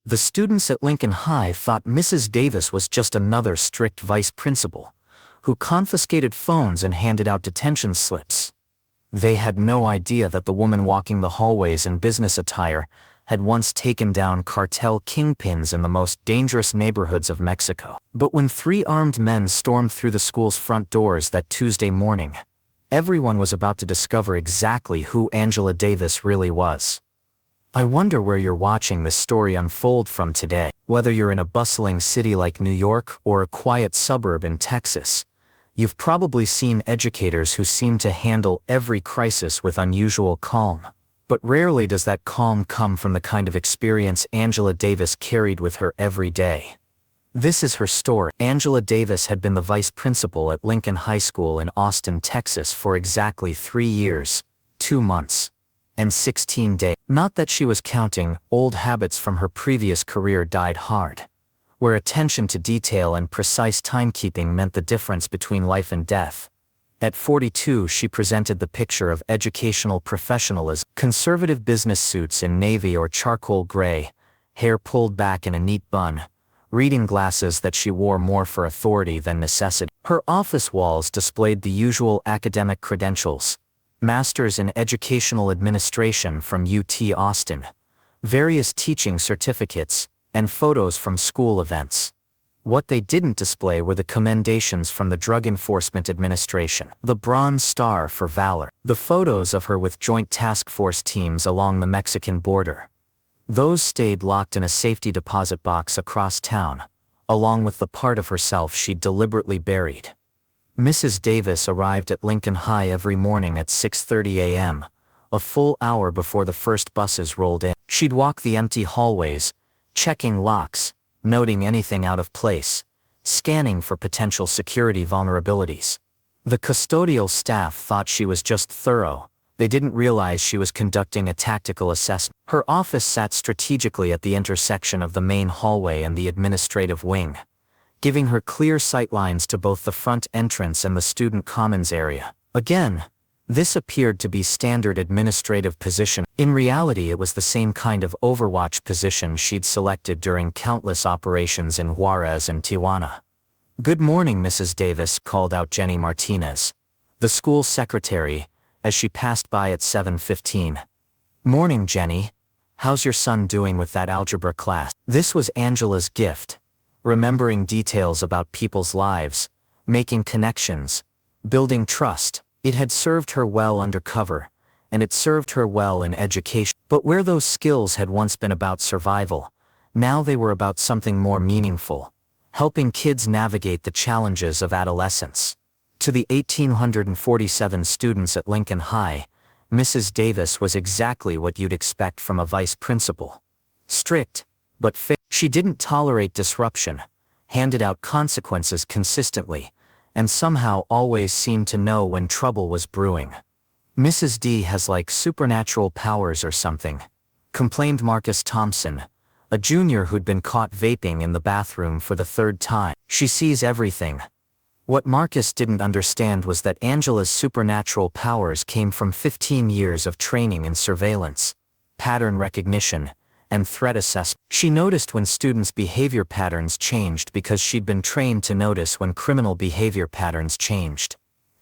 The students at Lincoln High thought Mrs. Davis was just another strict vice principal, who confiscated phones and handed out detention slips. They had no idea that the woman walking the hallways in business attire had once taken down cartel kingpins in the most dangerous neighborhoods of Mexico. But when 3 armed men stormed through the school's front doors that Tuesday morning, everyone was about to discover exactly who Angela Davis really was. I wonder where you're watching this story unfold from today. Whether you're in a bustling city like New York or a quiet suburb in Texas, you've probably seen educators who seem to handle every crisis with unusual calm. But rarely does that calm come from the kind of experience Angela Davis carried with her every day. This is her story. Angela Davis had been the vice principal at Lincoln High School in Austin, Texas for exactly 3 years, 2 months, and 16 days. Not that she was counting, old habits from her previous career died hard, where attention to detail and precise timekeeping meant the difference between life and death. At 42, she presented the picture of educational professionalism: conservative business suits in navy or charcoal gray, hair pulled back in a neat bun, reading glasses that she wore more for authority than necessity. Her office walls displayed the usual academic credentials: Master's in Educational Administration from UT Austin, various teaching certificates, and photos from school events. What they didn't display were the commendations from the Drug Enforcement Administration, the Bronze Star for Valor, the photos of her with Joint Task Force teams along the Mexican border. Those stayed locked in a safety deposit box across town, along with the part of herself she'd deliberately buried. Mrs. Davis arrived at Lincoln High every morning at 6:30 a.m., a full hour before the first buses rolled in. She'd walk the empty hallways, checking locks, noting anything out of place, scanning for potential security vulnerabilities. The custodial staff thought she was just thorough. They didn't realize she was conducting a tactical assessment. Her office sat strategically at the intersection of the main hallway and the administrative wing, giving her clear sightlines to both the front entrance and the student commons area. Again, this appeared to be standard administrative position. In reality, it was the same kind of overwatch position she'd selected during countless operations in Juarez and Tijuana. "Good morning, Mrs. Davis," called out Jenny Martinez, the school secretary, as she passed by at 7:15. "Morning, Jenny. How's your son doing with that algebra class?" This was Angela's gift: remembering details about people's lives, making connections, building trust. It had served her well undercover, and it served her well in education. But where those skills had once been about survival, now they were about something more meaningful: helping kids navigate the challenges of adolescence. To the 1,847 students at Lincoln High, Mrs. Davis was exactly what you'd expect from a vice principal. Strict, but fair. She didn't tolerate disruption, handed out consequences consistently, and somehow always seemed to know when trouble was brewing. "Mrs. D has like supernatural powers or something," complained Marcus Thompson, a junior who'd been caught vaping in the bathroom for the 3rd time. "She sees everything." What Marcus didn't understand was that Angela's supernatural powers came from 15 years of training in surveillance, pattern recognition, and threat assessment. She noticed when students' behavior patterns changed because she'd been trained to notice when criminal behavior patterns changed.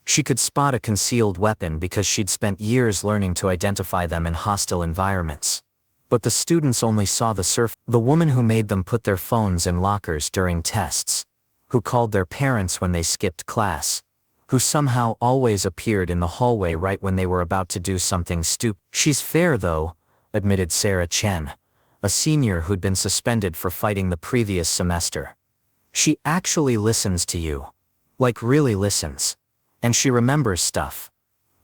She could spot a concealed weapon because she'd spent years learning to identify them in hostile environments. But the students only saw the surface: the woman who made them put their phones in lockers during tests, who called their parents when they skipped class, who somehow always appeared in the hallway right when they were about to do something stupid. "She's fair though," admitted Sarah Chen, a senior who'd been suspended for fighting the previous semester. "She actually listens to you. Like really listens. And she remembers stuff."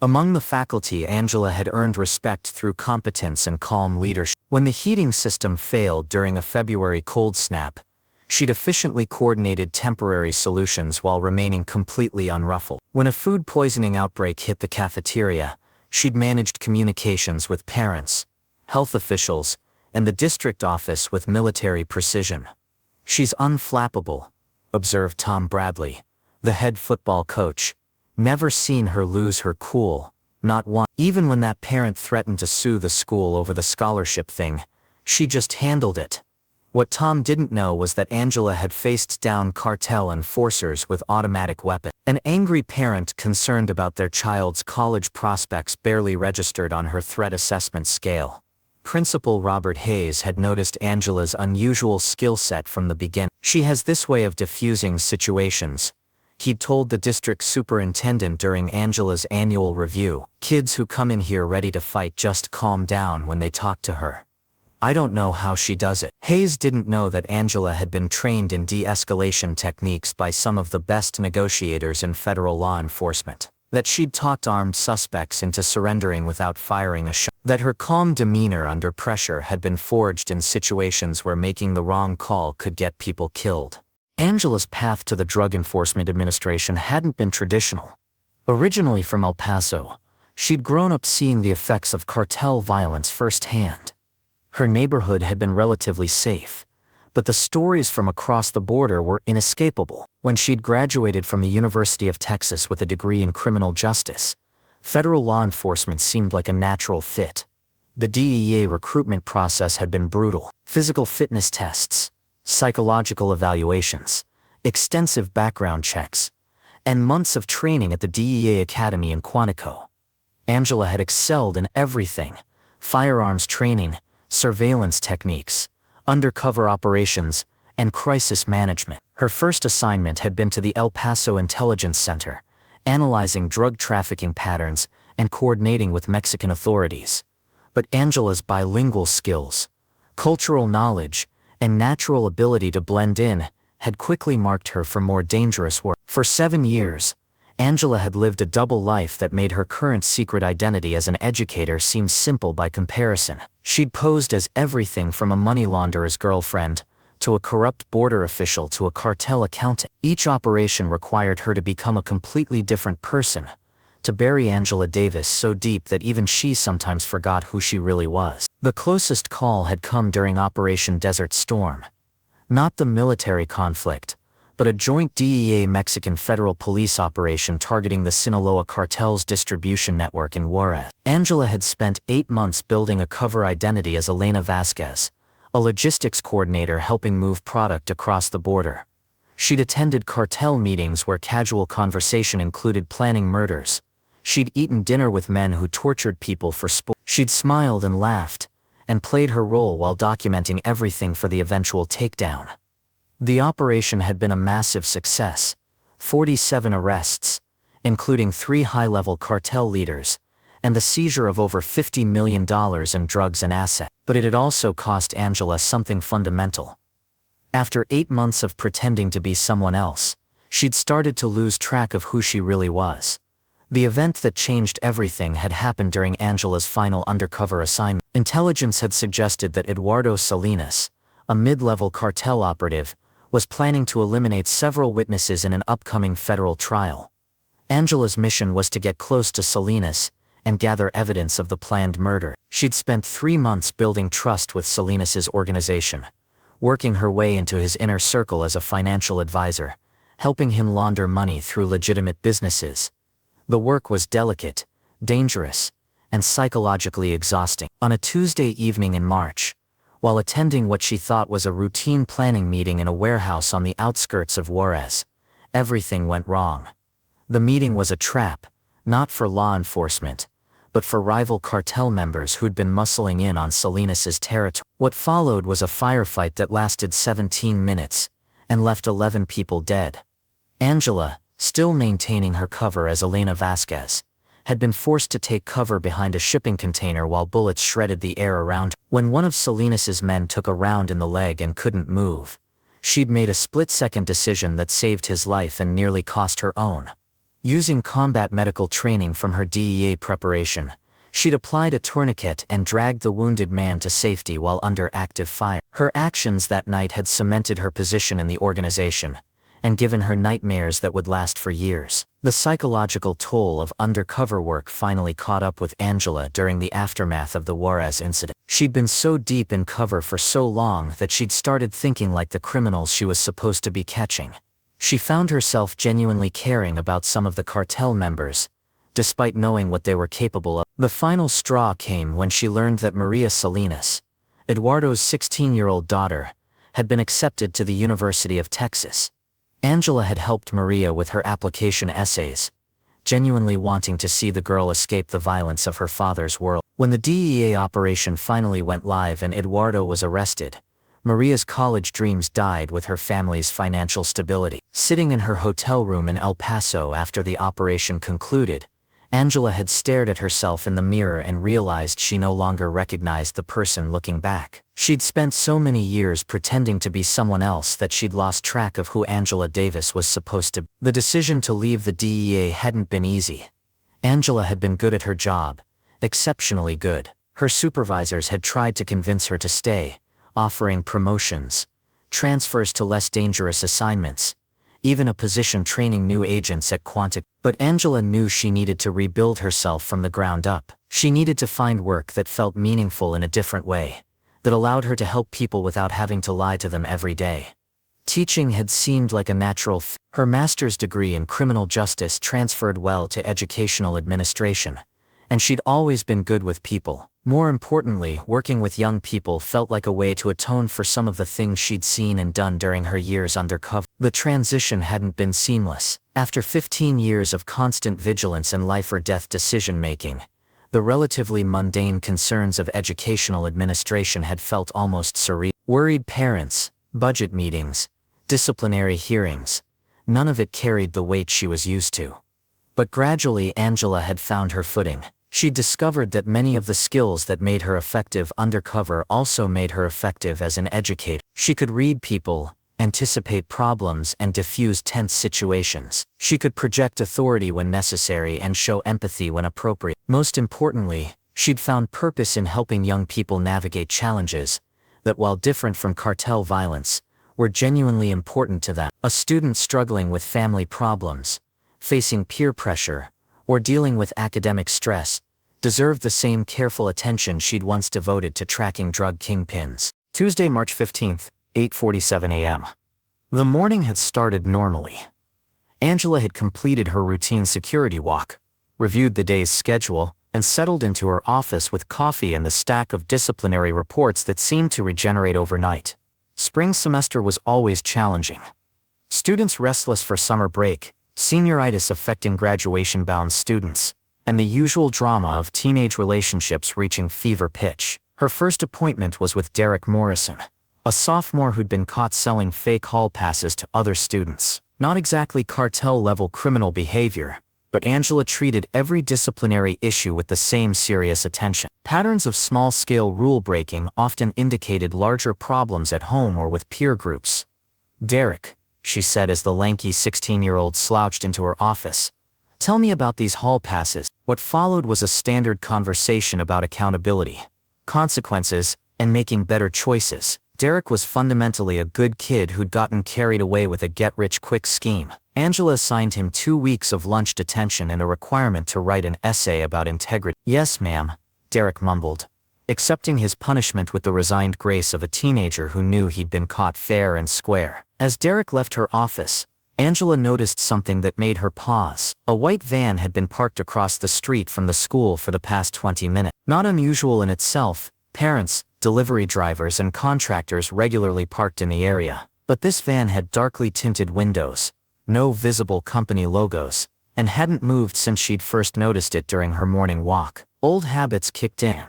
Among the faculty, Angela had earned respect through competence and calm leadership. When the heating system failed during a February cold snap, she'd efficiently coordinated temporary solutions while remaining completely unruffled. When a food poisoning outbreak hit the cafeteria, she'd managed communications with parents, health officials, and the district office with military precision. "She's unflappable," observed Tom Bradley, the head football coach. "Never seen her lose her cool, not once. Even when that parent threatened to sue the school over the scholarship thing, she just handled it. What Tom didn't know was that Angela had faced down cartel enforcers with automatic weapons. An angry parent concerned about their child's college prospects barely registered on her threat assessment scale. Principal Robert Hayes had noticed Angela's unusual skill set from the beginning. She has this way of diffusing situations, he'd told the district superintendent during Angela's annual review. Kids who come in here ready to fight just calm down when they talk to her. I don't know how she does it. Hayes didn't know that Angela had been trained in de-escalation techniques by some of the best negotiators in federal law enforcement. That she'd talked armed suspects into surrendering without firing a shot. That her calm demeanor under pressure had been forged in situations where making the wrong call could get people killed. Angela's path to the Drug Enforcement Administration hadn't been traditional. Originally from El Paso, she'd grown up seeing the effects of cartel violence firsthand. Her neighborhood had been relatively safe, but the stories from across the border were inescapable. When she'd graduated from the University of Texas with a degree in criminal justice, federal law enforcement seemed like a natural fit. The DEA recruitment process had been brutal. Physical fitness tests, psychological evaluations, extensive background checks, and months of training at the DEA Academy in Quantico. Angela had excelled in everything: firearms training, surveillance techniques, undercover operations, and crisis management. Her first assignment had been to the El Paso Intelligence Center, analyzing drug trafficking patterns and coordinating with Mexican authorities. But Angela's bilingual skills, cultural knowledge, and natural ability to blend in had quickly marked her for more dangerous work. For 7 years, Angela had lived a double life that made her current secret identity as an educator seem simple by comparison. She'd posed as everything from a money launderer's girlfriend, to a corrupt border official to a cartel accountant. Each operation required her to become a completely different person, to bury Angela Davis so deep that even she sometimes forgot who she really was. The closest call had come during Operation Desert Storm. Not the military conflict, but a joint DEA-Mexican federal police operation targeting the Sinaloa cartel's distribution network in Juarez. Angela had spent 8 months building a cover identity as Elena Vasquez, a logistics coordinator helping move product across the border. She'd attended cartel meetings where casual conversation included planning murders. She'd eaten dinner with men who tortured people for sport. She'd smiled and laughed, and played her role while documenting everything for the eventual takedown. The operation had been a massive success: 47 arrests, including 3 high-level cartel leaders, and the seizure of over $50 million in drugs and assets. But it had also cost Angela something fundamental. After 8 months of pretending to be someone else, she'd started to lose track of who she really was. The event that changed everything had happened during Angela's final undercover assignment. Intelligence had suggested that Eduardo Salinas, a mid-level cartel operative, was planning to eliminate several witnesses in an upcoming federal trial. Angela's mission was to get close to Salinas and gather evidence of the planned murder. She'd spent 3 months building trust with Salinas's organization, working her way into his inner circle as a financial advisor, helping him launder money through legitimate businesses. The work was delicate, dangerous, and psychologically exhausting. On a Tuesday evening in March, while attending what she thought was a routine planning meeting in a warehouse on the outskirts of Juarez, everything went wrong. The meeting was a trap, not for law enforcement, but for rival cartel members who'd been muscling in on Salinas's territory. What followed was a firefight that lasted 17 minutes, and left 11 people dead. Angela, still maintaining her cover as Elena Vasquez, had been forced to take cover behind a shipping container while bullets shredded the air around her. When one of Salinas's men took a round in the leg and couldn't move, she'd made a split-second decision that saved his life and nearly cost her own. Using combat medical training from her DEA preparation, she'd applied a tourniquet and dragged the wounded man to safety while under active fire. Her actions that night had cemented her position in the organization, and given her nightmares that would last for years. The psychological toll of undercover work finally caught up with Angela during the aftermath of the Juarez incident. She'd been so deep in cover for so long that she'd started thinking like the criminals she was supposed to be catching. She found herself genuinely caring about some of the cartel members, despite knowing what they were capable of. The final straw came when she learned that Maria Salinas, Eduardo's 16-year-old daughter, had been accepted to the University of Texas. Angela had helped Maria with her application essays, genuinely wanting to see the girl escape the violence of her father's world. When the DEA operation finally went live and Eduardo was arrested, Maria's college dreams died with her family's financial stability. Sitting in her hotel room in El Paso after the operation concluded, Angela had stared at herself in the mirror and realized she no longer recognized the person looking back. She'd spent so many years pretending to be someone else that she'd lost track of who Angela Davis was supposed to be. The decision to leave the DEA hadn't been easy. Angela had been good at her job, exceptionally good. Her supervisors had tried to convince her to stay, offering promotions, transfers to less dangerous assignments, even a position training new agents at Quantic. But Angela knew she needed to rebuild herself from the ground up. She needed to find work that felt meaningful in a different way, that allowed her to help people without having to lie to them every day. Teaching had seemed like a natural fit. Her master's degree in criminal justice transferred well to educational administration, and she'd always been good with people. More importantly, working with young people felt like a way to atone for some of the things she'd seen and done during her years undercover. The transition hadn't been seamless. After 15 years of constant vigilance and life-or-death decision-making, the relatively mundane concerns of educational administration had felt almost surreal. Worried parents, budget meetings, disciplinary hearings, none of it carried the weight she was used to. But gradually Angela had found her footing. She discovered that many of the skills that made her effective undercover also made her effective as an educator. She could read people, anticipate problems, and diffuse tense situations. She could project authority when necessary and show empathy when appropriate. Most importantly, she'd found purpose in helping young people navigate challenges that, while different from cartel violence, were genuinely important to them. A student struggling with family problems, facing peer pressure, or dealing with academic stress, deserved the same careful attention she'd once devoted to tracking drug kingpins. Tuesday, March 15th, 8:47 a.m. The morning had started normally. Angela had completed her routine security walk, reviewed the day's schedule, and settled into her office with coffee and the stack of disciplinary reports that seemed to regenerate overnight. Spring semester was always challenging. Students restless for summer break, senioritis affecting graduation-bound students, and the usual drama of teenage relationships reaching fever pitch. Her first appointment was with Derek Morrison, a sophomore who'd been caught selling fake hall passes to other students. Not exactly cartel-level criminal behavior, but Angela treated every disciplinary issue with the same serious attention. Patterns of small-scale rule-breaking often indicated larger problems at home or with peer groups. "Derek," she said as the lanky 16-year-old slouched into her office, "tell me about these hall passes." What followed was a standard conversation about accountability, consequences, and making better choices. Derek was fundamentally a good kid who'd gotten carried away with a get-rich-quick scheme. Angela assigned him 2 weeks of lunch detention and a requirement to write an essay about integrity. "Yes, ma'am," Derek mumbled, accepting his punishment with the resigned grace of a teenager who knew he'd been caught fair and square. As Derek left her office, Angela noticed something that made her pause. A white van had been parked across the street from the school for the past 20 minutes. Not unusual in itself, parents, delivery drivers, and contractors regularly parked in the area. But this van had darkly tinted windows, no visible company logos, and hadn't moved since she'd first noticed it during her morning walk. Old habits kicked in.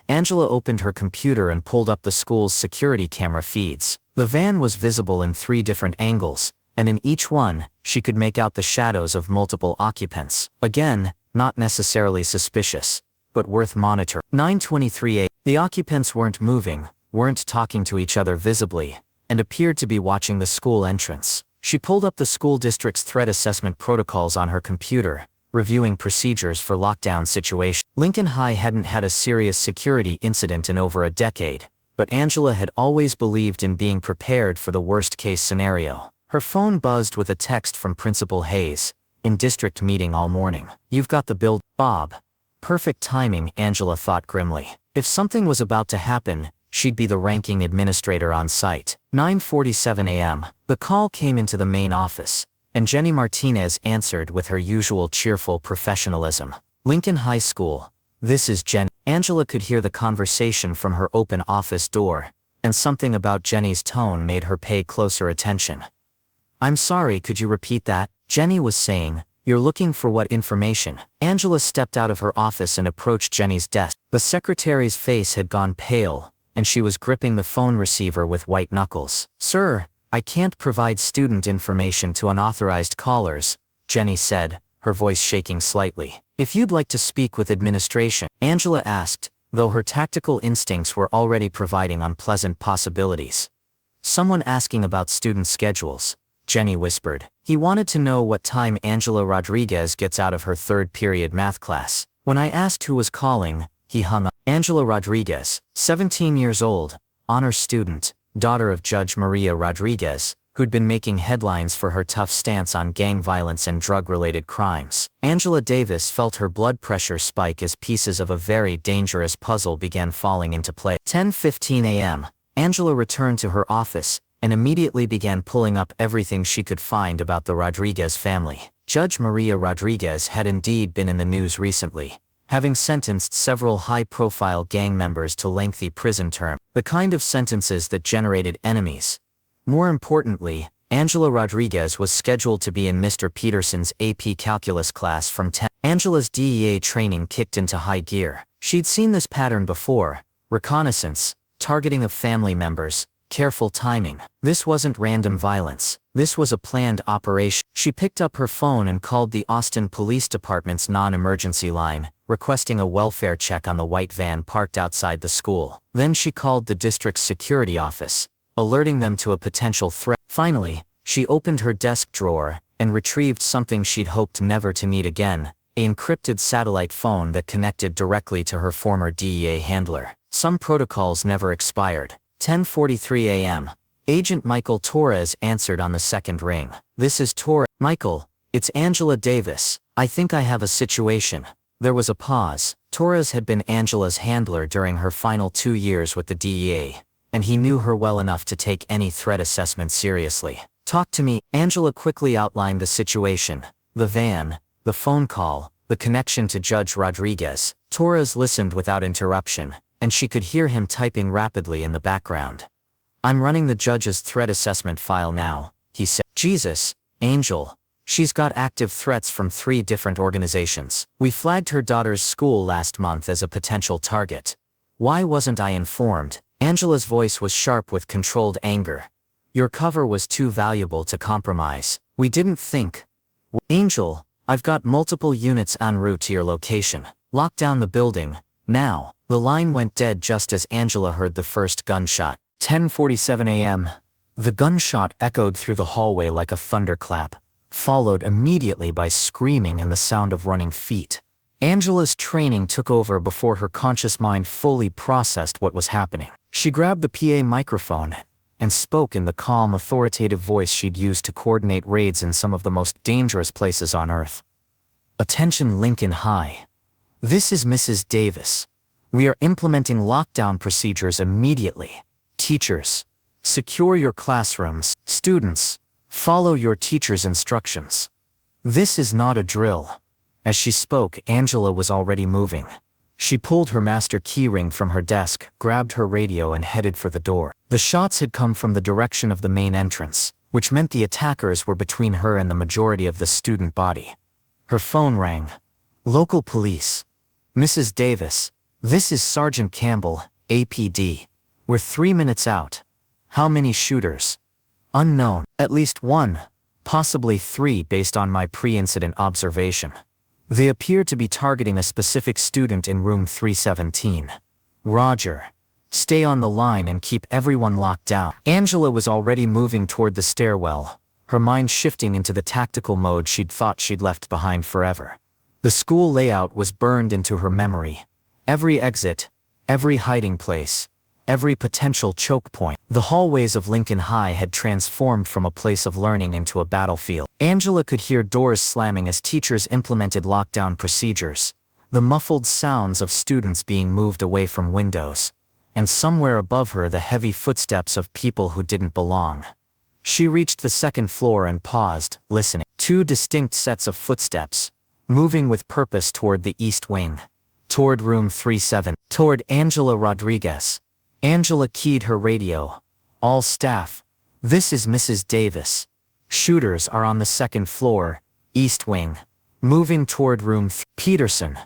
Angela opened her computer and pulled up the school's security camera feeds. The van was visible in 3 different angles, and in each one, she could make out the shadows of multiple occupants. Again, not necessarily suspicious, but worth monitoring. 9:23 a.m. The occupants weren't moving, weren't talking to each other visibly, and appeared to be watching the school entrance. She pulled up the school district's threat assessment protocols on her computer, reviewing procedures for lockdown situations. Lincoln High hadn't had a serious security incident in over a decade, but Angela had always believed in being prepared for the worst-case scenario. Her phone buzzed with a text from Principal Hayes, "In district meeting all morning. You've got the bill, Bob." Perfect timing, Angela thought grimly. If something was about to happen, she'd be the ranking administrator on site. 9:47 a.m. The call came into the main office, and Jenny Martinez answered with her usual cheerful professionalism. "Lincoln High School, this is Jen." Angela could hear the conversation from her open office door, and something about Jenny's tone made her pay closer attention. "I'm sorry, could you repeat that?" Jenny was saying. "You're looking for what information?" Angela stepped out of her office and approached Jenny's desk. The secretary's face had gone pale, and she was gripping the phone receiver with white knuckles. "Sir, I can't provide student information to unauthorized callers," Jenny said, her voice shaking slightly. "If you'd like to speak with administration," Angela asked, though her tactical instincts were already providing unpleasant possibilities. "Someone asking about student schedules," Jenny whispered. "He wanted to know what time Angela Rodriguez gets out of her third period math class." When I asked who was calling, he hung up. Angela Rodriguez, 17 years old, honor student, daughter of Judge Maria Rodriguez, who'd been making headlines for her tough stance on gang violence and drug-related crimes. Angela Davis felt her blood pressure spike as pieces of a very dangerous puzzle began falling into place. 10:15 a.m., Angela returned to her office and immediately began pulling up everything she could find about the Rodriguez family. Judge Maria Rodriguez had indeed been in the news recently, having sentenced several high-profile gang members to lengthy prison terms, the kind of sentences that generated enemies. More importantly, Angela Rodriguez was scheduled to be in Mr. Peterson's AP Calculus class from 10. Angela's DEA training kicked into high gear. She'd seen this pattern before: reconnaissance, targeting of family members, careful timing. This wasn't random violence. This was a planned operation. She picked up her phone and called the Austin Police Department's non-emergency line, requesting a welfare check on the white van parked outside the school. Then she called the district's security office, alerting them to a potential threat. Finally, she opened her desk drawer and retrieved something she'd hoped never to need again: an encrypted satellite phone that connected directly to her former DEA handler. Some protocols never expired. 10:43 a.m. Agent Michael Torres answered on the second ring. "This is Torres." "Michael, it's Angela Davis. I think I have a situation." There was a pause. Torres had been Angela's handler during her final 2 years with the DEA, and he knew her well enough to take any threat assessment seriously. "Talk to me." Angela quickly outlined the situation: the van, the phone call, the connection to Judge Rodriguez. Torres listened without interruption, and she could hear him typing rapidly in the background. "I'm running the judge's threat assessment file now," he said. "Jesus, Angel. She's got active threats from 3 different organizations. We flagged her daughter's school last month as a potential target. Why wasn't I informed?" Angela's voice was sharp with controlled anger. "Your cover was too valuable to compromise. We didn't think." "Angel, I've got multiple units en route to your location. Lock down the building, now." The line went dead just as Angela heard the first gunshot. 10:47 a.m. The gunshot echoed through the hallway like a thunderclap, followed immediately by screaming and the sound of running feet. Angela's training took over before her conscious mind fully processed what was happening. She grabbed the PA microphone and spoke in the calm, authoritative voice she'd used to coordinate raids in some of the most dangerous places on Earth. "Attention Lincoln High. This is Mrs. Davis. We are implementing lockdown procedures immediately. Teachers, secure your classrooms. Students, follow your teacher's instructions. This is not a drill." As she spoke, Angela was already moving. She pulled her master keyring from her desk, grabbed her radio and headed for the door. The shots had come from the direction of the main entrance, which meant the attackers were between her and the majority of the student body. Her phone rang. "Local police. Mrs. Davis. This is Sergeant Campbell, APD. We're 3 minutes out. How many shooters?" "Unknown. At least 1, possibly 3 based on my pre-incident observation. They appear to be targeting a specific student in room 317. Roger. Stay on the line and keep everyone locked down." Angela was already moving toward the stairwell, her mind shifting into the tactical mode she'd thought she'd left behind forever. The school layout was burned into her memory. Every exit, every hiding place, every potential choke point. The hallways of Lincoln High had transformed from a place of learning into a battlefield. Angela could hear doors slamming as teachers implemented lockdown procedures, the muffled sounds of students being moved away from windows, and somewhere above her the heavy footsteps of people who didn't belong. She reached the second floor and paused, listening. 2 distinct sets of footsteps, moving with purpose toward the east wing. Toward room 37, toward Angela Rodriguez. Angela keyed her radio. All staff. This is Mrs. Davis. Shooters are on the second floor, East Wing. Moving toward room Peterson.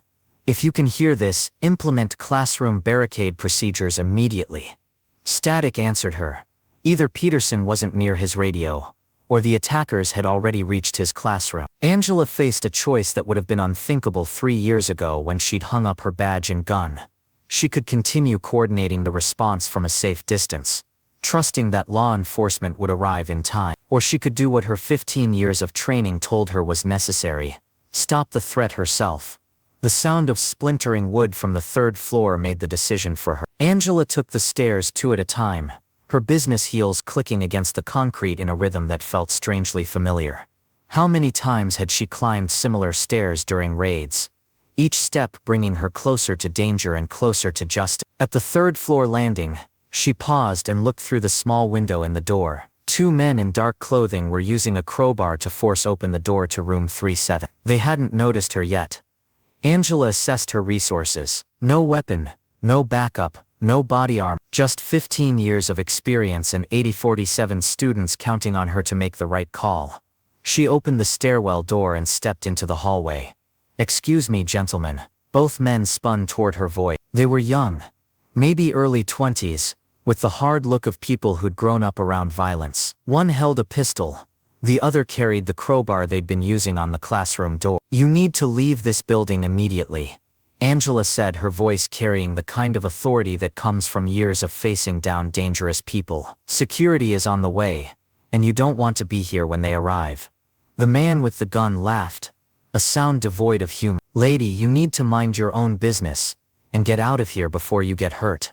If you can hear this, implement classroom barricade procedures immediately. Static answered her. Either Peterson wasn't near his radio, or the attackers had already reached his classroom. Angela faced a choice that would have been unthinkable 3 years ago when she'd hung up her badge and gun. She could continue coordinating the response from a safe distance, trusting that law enforcement would arrive in time. Or she could do what her 15 years of training told her was necessary: stop the threat herself. The sound of splintering wood from the third floor made the decision for her. Angela took the stairs 2 at a time, her business heels clicking against the concrete in a rhythm that felt strangely familiar. How many times had she climbed similar stairs during raids, each step bringing her closer to danger and closer to justice? At the third floor landing, she paused and looked through the small window in the door. 2 men in dark clothing were using a crowbar to force open the door to room 37. They hadn't noticed her yet. Angela assessed her resources. No weapon, no backup, no body armor, just 15 years of experience and 47 students counting on her to make the right call. She opened the stairwell door and stepped into the hallway. "Excuse me, gentlemen." Both men spun toward her voice. They were young, maybe early 20s, with the hard look of people who'd grown up around violence. One held a pistol. The other carried the crowbar they'd been using on the classroom door. "You need to leave this building immediately," Angela said, her voice carrying the kind of authority that comes from years of facing down dangerous people. "Security is on the way, and you don't want to be here when they arrive." The man with the gun laughed, a sound devoid of humor. "Lady, you need to mind your own business, and get out of here before you get hurt."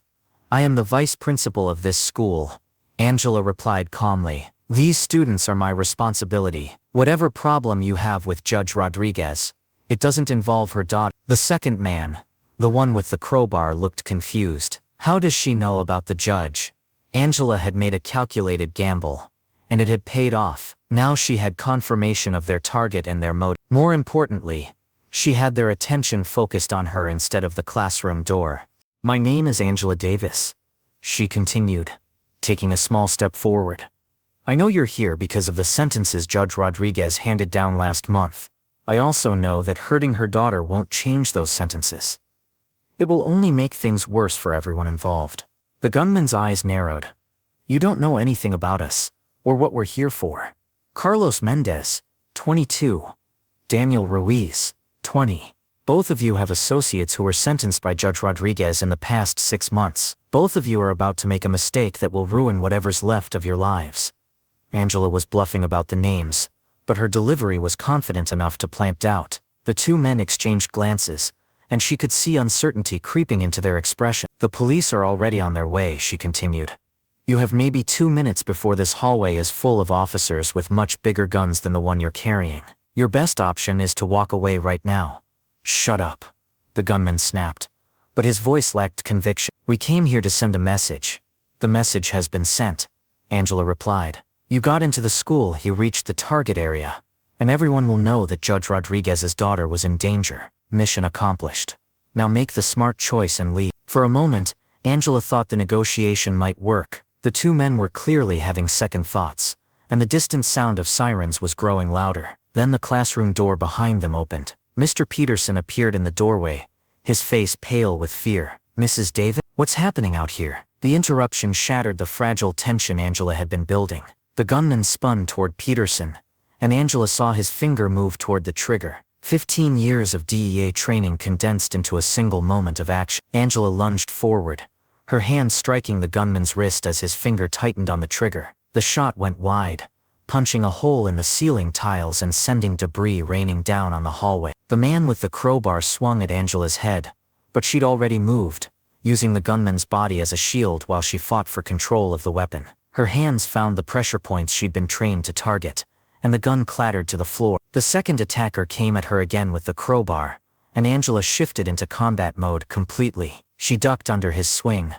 "I am the vice principal of this school," Angela replied calmly. "These students are my responsibility. Whatever problem you have with Judge Rodriguez, it doesn't involve her daughter." The second man, the one with the crowbar, looked confused. How does she know about the judge? Angela had made a calculated gamble, and it had paid off. Now she had confirmation of their target and their motive. More importantly, she had their attention focused on her instead of the classroom door. "My name is Angela Davis," she continued, taking a small step forward. "I know you're here because of the sentences Judge Rodriguez handed down last month. I also know that hurting her daughter won't change those sentences. It will only make things worse for everyone involved." The gunman's eyes narrowed. "You don't know anything about us, or what we're here for. Carlos Mendez, 22. Daniel Ruiz, 20. Both of you have associates who were sentenced by Judge Rodriguez in the past 6 months. Both of you are about to make a mistake that will ruin whatever's left of your lives." Angela was bluffing about the names, but her delivery was confident enough to plant doubt. The 2 men exchanged glances, and she could see uncertainty creeping into their expression. "The police are already on their way," she continued. "You have maybe 2 minutes before this hallway is full of officers with much bigger guns than the one you're carrying. Your best option is to walk away right now." "Shut up," the gunman snapped, but his voice lacked conviction. "We came here to send a message." "The message has been sent," Angela replied. "You got into the school, you reached the target area, and everyone will know that Judge Rodriguez's daughter was in danger. Mission accomplished. Now make the smart choice and leave." For a moment, Angela thought the negotiation might work. The 2 men were clearly having second thoughts, and the distant sound of sirens was growing louder. Then the classroom door behind them opened. Mr. Peterson appeared in the doorway, his face pale with fear. "Mrs. Davis? What's happening out here?" The interruption shattered the fragile tension Angela had been building. The gunman spun toward Peterson, and Angela saw his finger move toward the trigger. 15 years of DEA training condensed into a single moment of action. Angela lunged forward, her hand striking the gunman's wrist as his finger tightened on the trigger. The shot went wide, punching a hole in the ceiling tiles and sending debris raining down on the hallway. The man with the crowbar swung at Angela's head, but she'd already moved, using the gunman's body as a shield while she fought for control of the weapon. Her hands found the pressure points she'd been trained to target, and the gun clattered to the floor. The second attacker came at her again with the crowbar, and Angela shifted into combat mode completely. She ducked under his swing,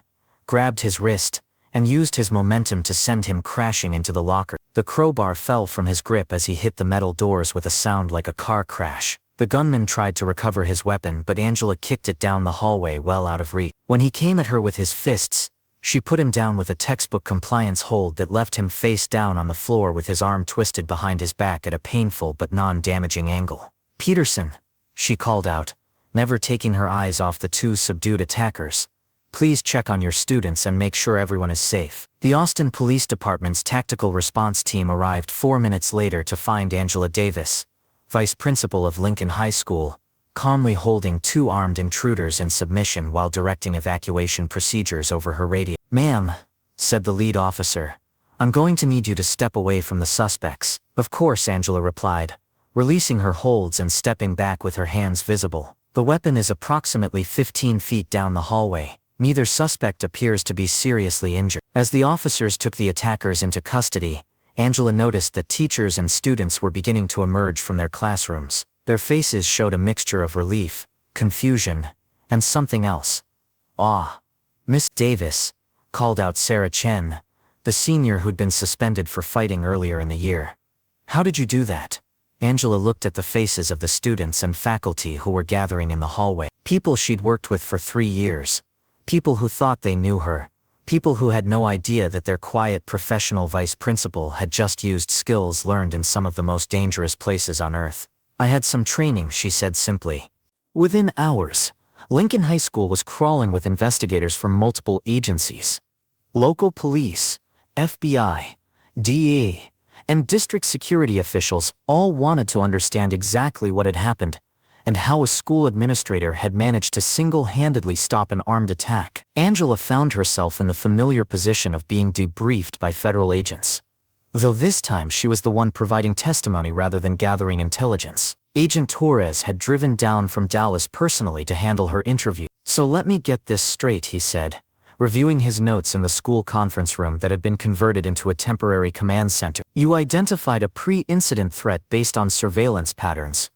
grabbed his wrist, and used his momentum to send him crashing into the locker. The crowbar fell from his grip as he hit the metal doors with a sound like a car crash. The gunman tried to recover his weapon, but Angela kicked it down the hallway well out of reach. When he came at her with his fists, She put him down with a textbook compliance hold that left him face down on the floor with his arm twisted behind his back at a painful but non-damaging angle. "Peterson," she called out, never taking her eyes off the two subdued attackers. "Please check on your students and make sure everyone is safe." The Austin Police Department's tactical response team arrived 4 minutes later to find Angela Davis, vice principal of Lincoln High School, calmly holding two armed intruders in submission while directing evacuation procedures over her radio. "Ma'am," said the lead officer, "I'm going to need you to step away from the suspects." "Of course," Angela replied, releasing her holds and stepping back with her hands visible. "The weapon is approximately 15 feet down the hallway. Neither suspect appears to be seriously injured." As the officers took the attackers into custody, Angela noticed that teachers and students were beginning to emerge from their classrooms. Their faces showed a mixture of relief, confusion, and something else. "Ah, Miss Davis," called out Sarah Chen, the senior who'd been suspended for fighting earlier in the year. "How did you do that?" Angela looked at the faces of the students and faculty who were gathering in the hallway. People she'd worked with for 3 years. People who thought they knew her. People who had no idea that their quiet professional vice principal had just used skills learned in some of the most dangerous places on earth. "I had some training," she said simply. Within hours, Lincoln High School was crawling with investigators from multiple agencies. Local police, FBI, DEA, and district security officials all wanted to understand exactly what had happened, and how a school administrator had managed to single-handedly stop an armed attack. Angela found herself in the familiar position of being debriefed by federal agents. Though this time she was the one providing testimony rather than gathering intelligence. Agent Torres had driven down from Dallas personally to handle her interview. "So let me get this straight," he said, reviewing his notes in the school conference room that had been converted into a temporary command center. "You identified a pre-incident threat based on surveillance patterns,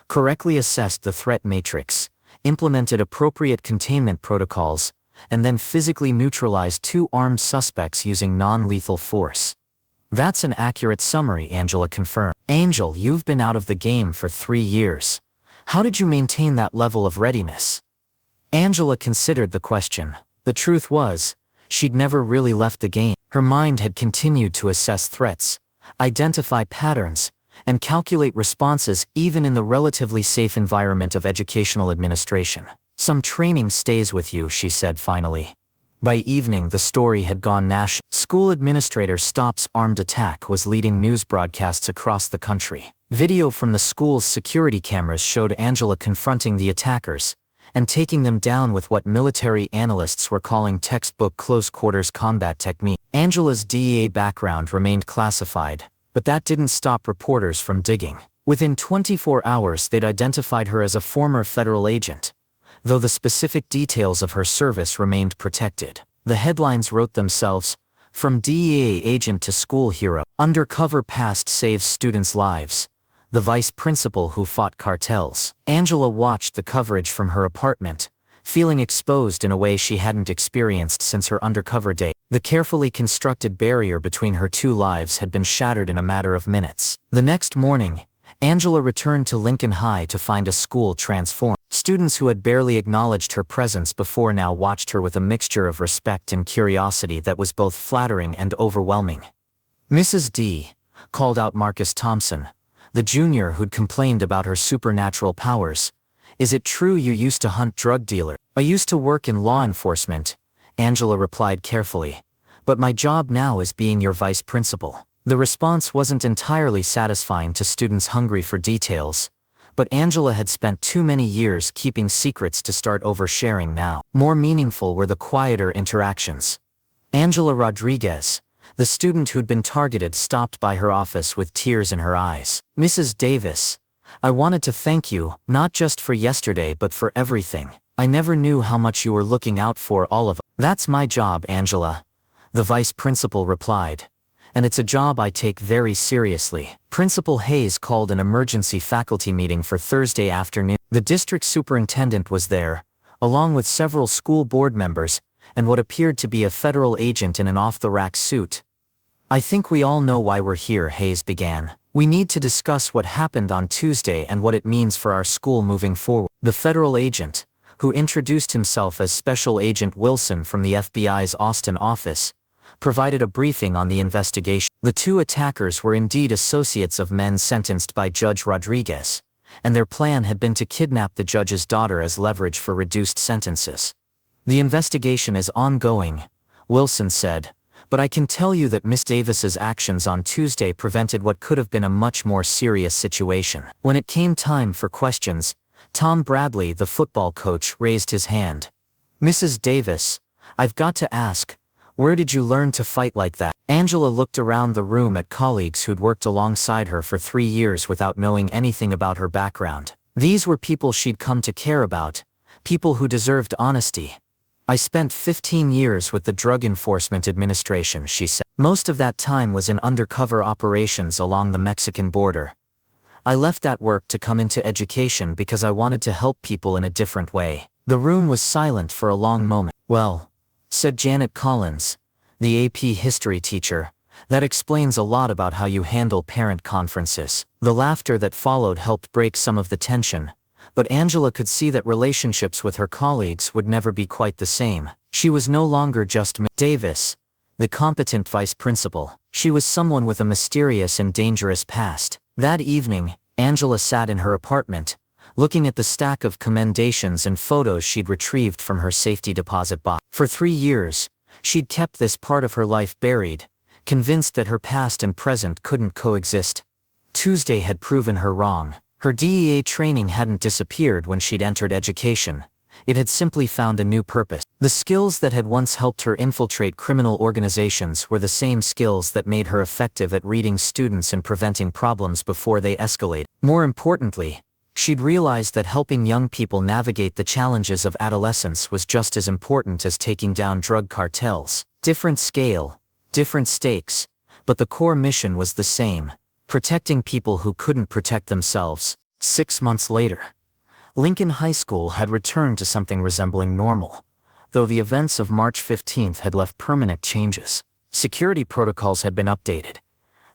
correctly assessed the threat matrix, implemented appropriate containment protocols, and then physically neutralized 2 armed suspects using non-lethal force." "That's an accurate summary," Angela confirmed. "Angel, you've been out of the game for 3 years. How did you maintain that level of readiness?" Angela considered the question. The truth was, she'd never really left the game. Her mind had continued to assess threats, identify patterns, and calculate responses even in the relatively safe environment of educational administration. "Some training stays with you," she said finally. By evening the story had gone national. School administrator stops armed attack was leading news broadcasts across the country. Video from the school's security cameras showed Angela confronting the attackers and taking them down with what military analysts were calling textbook close-quarters combat technique. Angela's DEA background remained classified, but that didn't stop reporters from digging. Within 24 hours they'd identified her as a former federal agent, though the specific details of her service remained protected. The headlines wrote themselves, "From DEA agent to school hero, undercover past saves students' lives, the vice principal who fought cartels." Angela watched the coverage from her apartment, feeling exposed in a way she hadn't experienced since her undercover day. The carefully constructed barrier between her 2 lives had been shattered in a matter of minutes. The next morning, Angela returned to Lincoln High to find a school transformed. Students who had barely acknowledged her presence before now watched her with a mixture of respect and curiosity that was both flattering and overwhelming. "Mrs. D," called out Marcus Thompson, the junior who'd complained about her supernatural powers, "is it true you used to hunt drug dealers?" "I used to work in law enforcement," Angela replied carefully, "but my job now is being your vice principal." The response wasn't entirely satisfying to students hungry for details, but Angela had spent too many years keeping secrets to start oversharing now. More meaningful were the quieter interactions. Angela Rodriguez, the student who'd been targeted, stopped by her office with tears in her eyes. "Mrs. Davis, I wanted to thank you, not just for yesterday but for everything. I never knew how much you were looking out for all of us." "That's my job, Angela," the vice principal replied, "and it's a job I take very seriously." Principal Hayes called an emergency faculty meeting for Thursday afternoon. The district superintendent was there, along with several school board members, and what appeared to be a federal agent in an off-the-rack suit. "I think we all know why we're here," Hayes began. "We need to discuss what happened on Tuesday and what it means for our school moving forward." The federal agent, who introduced himself as Special Agent Wilson from the FBI's Austin office, provided a briefing on the investigation. The two attackers were indeed associates of men sentenced by Judge Rodriguez, and their plan had been to kidnap the judge's daughter as leverage for reduced sentences. "The investigation is ongoing," Wilson said, "but I can tell you that Miss Davis's actions on Tuesday prevented what could have been a much more serious situation." When it came time for questions, Tom Bradley, the football coach, raised his hand. "Mrs. Davis, I've got to ask, where did you learn to fight like that?" Angela looked around the room at colleagues who'd worked alongside her for 3 years without knowing anything about her background. These were people she'd come to care about, people who deserved honesty. "I spent 15 years with the Drug Enforcement Administration," she said. "Most of that time was in undercover operations along the Mexican border. I left that work to come into education because I wanted to help people in a different way." The room was silent for a long moment. "Well," said Janet Collins, the AP history teacher, "that explains a lot about how you handle parent conferences." The laughter that followed helped break some of the tension, but Angela could see that relationships with her colleagues would never be quite the same. She was no longer just Miss Davis, the competent vice principal. She was someone with a mysterious and dangerous past. That evening, Angela sat in her apartment, looking at the stack of commendations and photos she'd retrieved from her safety deposit box. For 3 years, she'd kept this part of her life buried, convinced that her past and present couldn't coexist. Tuesday had proven her wrong. Her DEA training hadn't disappeared when she'd entered education. It had simply found a new purpose. The skills that had once helped her infiltrate criminal organizations were the same skills that made her effective at reading students and preventing problems before they escalate. More importantly, she'd realized that helping young people navigate the challenges of adolescence was just as important as taking down drug cartels. Different scale, different stakes, but the core mission was the same: protecting people who couldn't protect themselves. 6 months later, Lincoln High School had returned to something resembling normal, though the events of March 15th had left permanent changes. Security protocols had been updated,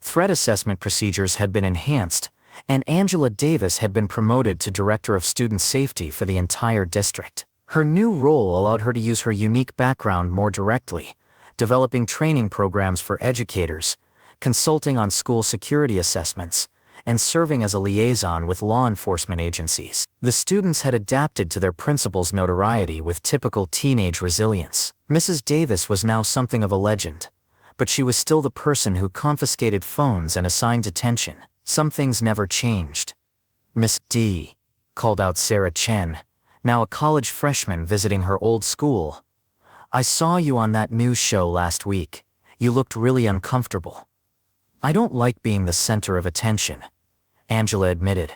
threat assessment procedures had been enhanced, and Angela Davis had been promoted to Director of Student Safety for the entire district. Her new role allowed her to use her unique background more directly, developing training programs for educators, consulting on school security assessments, and serving as a liaison with law enforcement agencies. The students had adapted to their principal's notoriety with typical teenage resilience. Mrs. Davis was now something of a legend, but she was still the person who confiscated phones and assigned detention. Some things never changed. "Miss D," called out Sarah Chen, now a college freshman visiting her old school. "I saw you on that news show last week. You looked really uncomfortable." "I don't like being the center of attention," Angela admitted.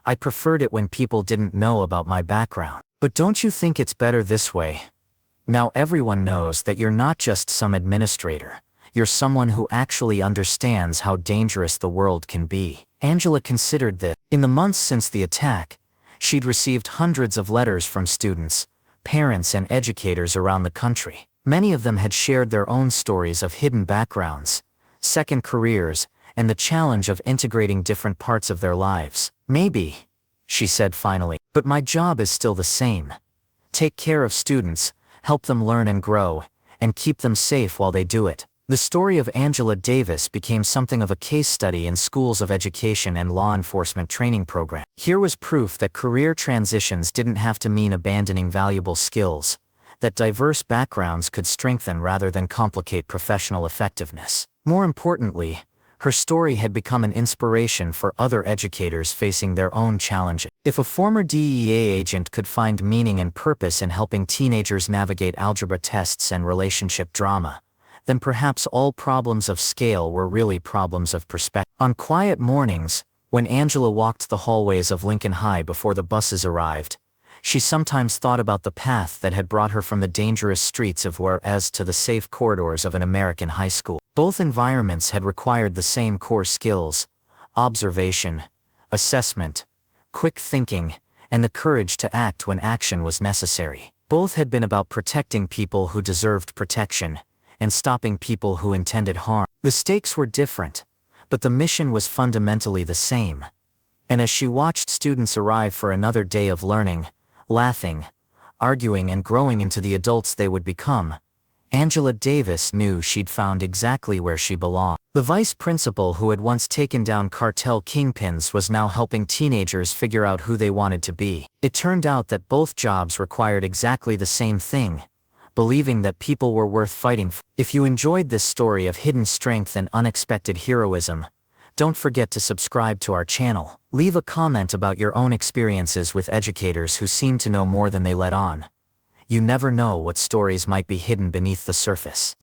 "I preferred it when people didn't know about my background. But don't you think it's better this way? Now everyone knows that you're not just some administrator. You're someone who actually understands how dangerous the world can be." Angela considered this. In the months since the attack, she'd received hundreds of letters from students, parents, and educators around the country. Many of them had shared their own stories of hidden backgrounds, second careers, and the challenge of integrating different parts of their lives. "Maybe," she said finally, "but my job is still the same. Take care of students, help them learn and grow, and keep them safe while they do it." The story of Angela Davis became something of a case study in schools of education and law enforcement training programs. Here was proof that career transitions didn't have to mean abandoning valuable skills, that diverse backgrounds could strengthen rather than complicate professional effectiveness. More importantly, her story had become an inspiration for other educators facing their own challenges. If a former DEA agent could find meaning and purpose in helping teenagers navigate algebra tests and relationship drama, then perhaps all problems of scale were really problems of perspective. On quiet mornings, when Angela walked the hallways of Lincoln High before the buses arrived, she sometimes thought about the path that had brought her from the dangerous streets of Juarez to the safe corridors of an American high school. Both environments had required the same core skills: observation, assessment, quick thinking, and the courage to act when action was necessary. Both had been about protecting people who deserved protection, and stopping people who intended harm. The stakes were different, but the mission was fundamentally the same. And as she watched students arrive for another day of learning, laughing, arguing and growing into the adults they would become, Angela Davis knew she'd found exactly where she belonged. The vice principal who had once taken down cartel kingpins was now helping teenagers figure out who they wanted to be. It turned out that both jobs required exactly the same thing: believing that people were worth fighting for. If you enjoyed this story of hidden strength and unexpected heroism, don't forget to subscribe to our channel. Leave a comment about your own experiences with educators who seem to know more than they let on. You never know what stories might be hidden beneath the surface.